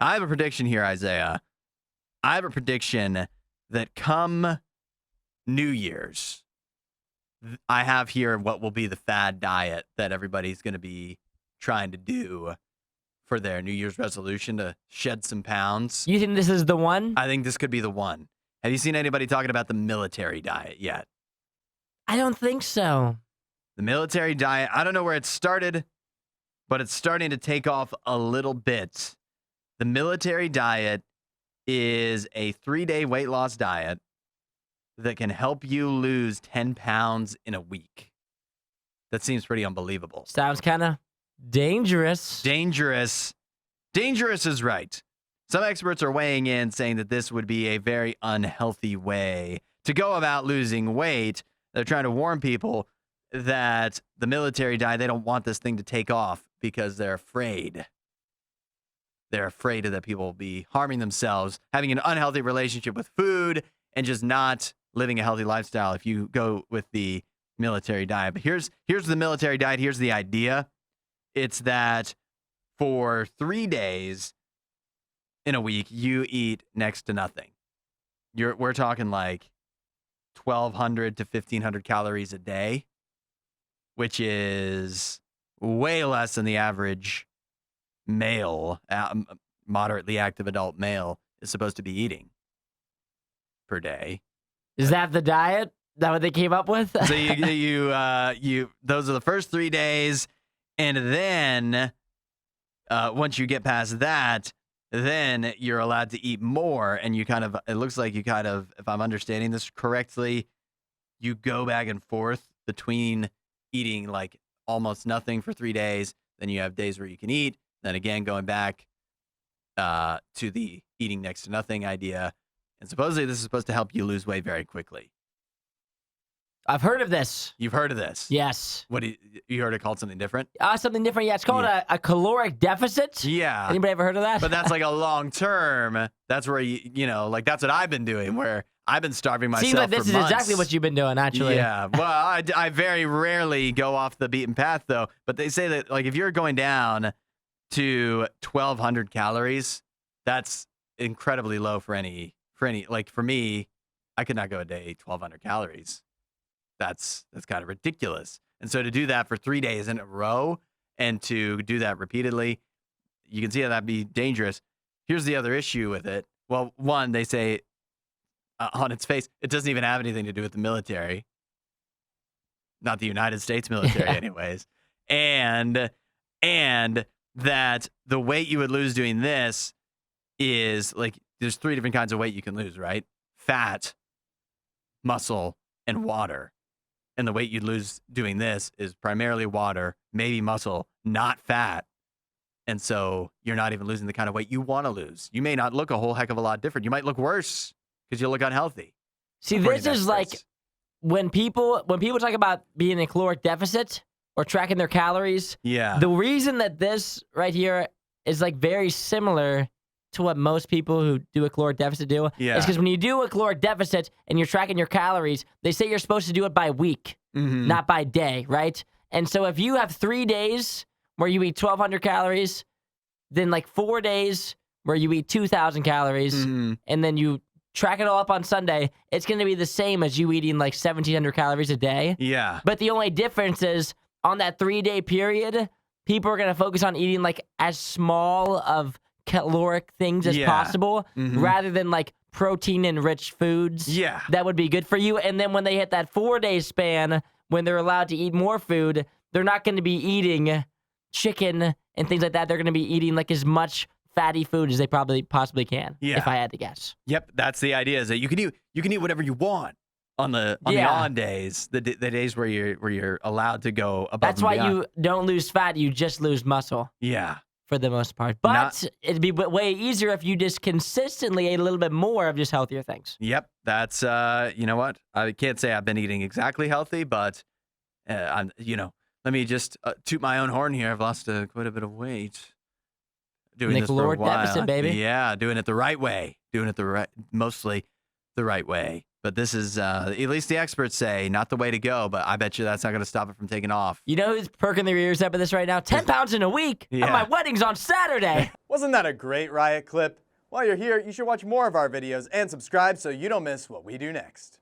I have a prediction here, Isaiah. I have a prediction that come New Year's, I have here what will be the fad diet that everybody's going to be trying to do for their New Year's resolution to shed some pounds. You think this is the one? I think this could be the one. Have you seen anybody talking about the military diet yet? I don't think so. The military diet, I don't know where it started, but it's starting to take off a little bit. The military diet is a 3-day weight loss diet that can help you lose 10 pounds in a week. That seems pretty unbelievable. Sounds kind of dangerous. Dangerous. Dangerous is right. Some experts are weighing in saying that this would be a very unhealthy way to go about losing weight. They're trying to warn people that the military diet, they don't want this thing to take off because they're afraid. They're afraid that people will be harming themselves, having an unhealthy relationship with food, and just not living a healthy lifestyle if you go with the military diet. But here's the military diet. Here's the idea. It's that for 3 days in a week, you eat next to nothing. We're talking like 1,200 to 1,500 calories a day, which is way less than the average male, moderately active adult male is supposed to be eating per day. Is that the diet? Is that what they came up with? So you those are the first 3 days, and then once you get past that, then you're allowed to eat more, and it looks like you kind of, if I'm understanding this correctly, you go back and forth between eating like almost nothing for 3 days, then you have days where you can eat, then again going back to the eating next to nothing idea. And supposedly this is supposed to help you lose weight very quickly. I've heard of this. You've heard of this? Yes. What you heard it called something different? Something different. Yeah, it's called a caloric deficit. Yeah. Anybody ever heard of that? But that's like a long term. That's where like that's what I've been doing, where I've been starving myself. Seems like this for is months. exactly what you've been doing, actually. Yeah. Well, I very rarely go off the beaten path though. But they say that like if you're going down to 1,200 calories, that's incredibly low for any. Like for me, I could not go a day 1,200 calories. That's kind of ridiculous. And so to do that for 3 days in a row and to do that repeatedly, you can see how that'd be dangerous. Here's the other issue with it. Well, one, they say on its face, it doesn't even have anything to do with the military. Not the United States military anyways. And that the weight you would lose doing this is like, there's 3 different kinds of weight you can lose, right? Fat, muscle, and water. And the weight you'd lose doing this is primarily water, maybe muscle, not fat. And so you're not even losing the kind of weight you want to lose. You may not look a whole heck of a lot different. You might look worse because you look unhealthy. See, this is like when people talk about being in a caloric deficit or tracking their calories. Yeah. The reason that this right here is like very similar to what most people who do a caloric deficit do. Yeah. Is because when you do a caloric deficit and you're tracking your calories, they say you're supposed to do it by week, not by day, right? And so if you have 3 days where you eat 1,200 calories, then like 4 days where you eat 2,000 calories, and then you track it all up on Sunday, it's going to be the same as you eating like 1,700 calories a day. Yeah. But the only difference is on that 3-day period, people are going to focus on eating like as small of caloric things as possible rather than like protein-enriched foods that would be good for you. And then when they hit that 4-day span, when they're allowed to eat more food, they're not going to be eating chicken and things like that. They're going to be eating like as much fatty food as they possibly can, if I had to guess. Yep, that's the idea, is that you can eat whatever you want on the on days, the days where you're allowed to go above. That's why you don't lose fat, you just lose muscle. Yeah. For the most part. But it'd be way easier if you just consistently ate a little bit more of just healthier things. Yep. That's, you know what? I can't say I've been eating exactly healthy, but, let me just toot my own horn here. I've lost quite a bit of weight. Doing this for a while. Deficit, baby. Yeah, doing it the right way. Mostly the right way. But this is, at least the experts say, not the way to go. But I bet you that's not going to stop it from taking off. You know who's perking their ears up at this right now? 10 pounds in a week. Yeah. And my wedding's on Saturday. Wasn't that a great Riot clip? While you're here, you should watch more of our videos and subscribe so you don't miss what we do next.